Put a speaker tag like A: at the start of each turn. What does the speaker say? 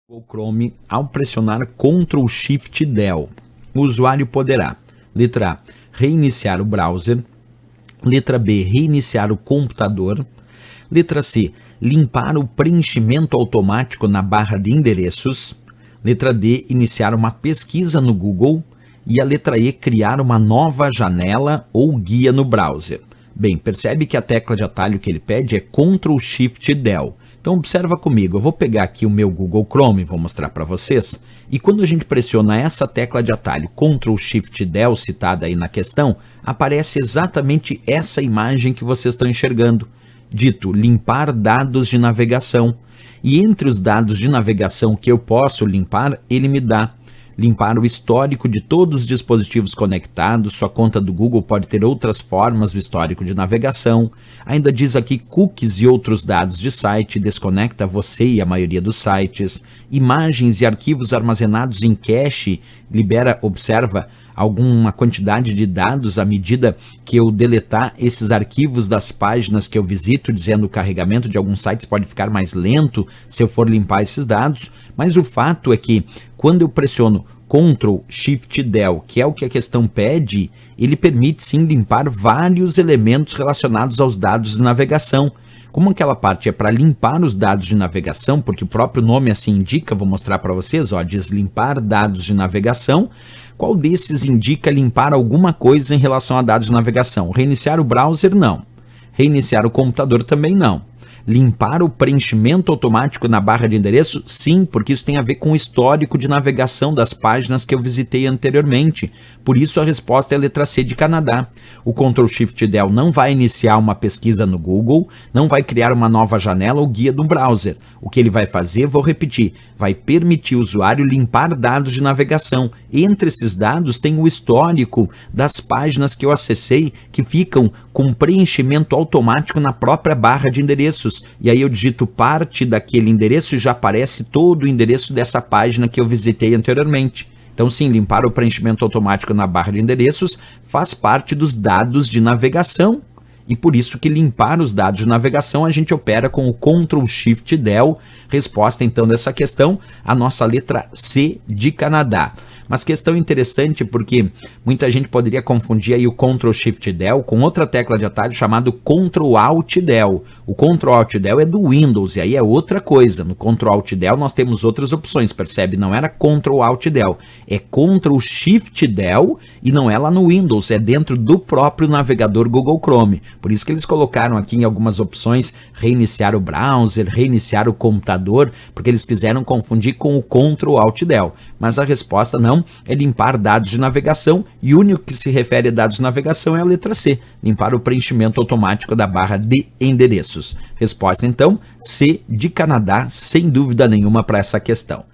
A: O Chrome, ao pressionar Ctrl Shift Del, o usuário poderá, letra A, reiniciar o browser, letra B, reiniciar o computador, letra C, limpar o preenchimento automático na barra de endereços, letra D, iniciar uma pesquisa no Google e a letra E, criar uma nova janela ou guia no browser. Bem, percebe que a tecla de atalho que ele pede é Ctrl Shift Del. Então observa comigo, eu vou pegar aqui o meu Google Chrome, vou mostrar para vocês, e quando a gente pressiona essa tecla de atalho, Ctrl Shift Del, citada aí na questão, aparece exatamente essa imagem que vocês estão enxergando, dito limpar dados de navegação. E entre os dados de navegação que eu posso limpar, ele me dá limpar o histórico de todos os dispositivos conectados, sua conta do Google pode ter outras formas do histórico de navegação, ainda diz aqui cookies e outros dados de site, desconecta você e a maioria dos sites, imagens e arquivos armazenados em cache, libera, observa, alguma quantidade de dados à medida que eu deletar esses arquivos das páginas que eu visito, dizendo que o carregamento de alguns sites pode ficar mais lento se eu for limpar esses dados, mas o fato é que quando eu pressiono Ctrl Shift Del, que é o que a questão pede, ele permite sim limpar vários elementos relacionados aos dados de navegação. Como aquela parte é para limpar os dados de navegação, porque o próprio nome assim indica, vou mostrar para vocês, ó, diz limpar dados de navegação, qual desses indica limpar alguma coisa em relação a dados de navegação? Reiniciar o browser? Não. Reiniciar o computador? Também não. Limpar o preenchimento automático na barra de endereço? Sim, porque isso tem a ver com o histórico de navegação das páginas que eu visitei anteriormente. Por isso a resposta é a letra C de Canadá. O Ctrl Shift Del não vai iniciar uma pesquisa no Google, não vai criar uma nova janela ou guia do browser. O que ele vai fazer, vou repetir, vai permitir o usuário limpar dados de navegação. Entre esses dados tem o histórico das páginas que eu acessei, que ficam com preenchimento automático na própria barra de endereços. E aí eu digito parte daquele endereço e já aparece todo o endereço dessa página que eu visitei anteriormente. Então sim, limpar o preenchimento automático na barra de endereços faz parte dos dados de navegação. E por isso que limpar os dados de navegação a gente opera com o Ctrl Shift Del. Resposta então dessa questão, a nossa letra C de Canadá. Mas questão interessante porque muita gente poderia confundir aí o Ctrl Shift Del com outra tecla de atalho chamado Ctrl Alt Del. O Ctrl Alt Del é do Windows e aí é outra coisa. No Ctrl Alt Del nós temos outras opções, percebe? Não era Ctrl Alt Del, é Ctrl Shift Del e não é lá no Windows, é dentro do próprio navegador Google Chrome. Por isso que eles colocaram aqui em algumas opções reiniciar o browser, reiniciar o computador, porque eles quiseram confundir com o Ctrl Alt Del. Mas a resposta não, é limpar dados de navegação e o único que se refere a dados de navegação é a letra C, limpar o preenchimento automático da barra de endereços. Resposta então, C de Canadá, sem dúvida nenhuma para essa questão.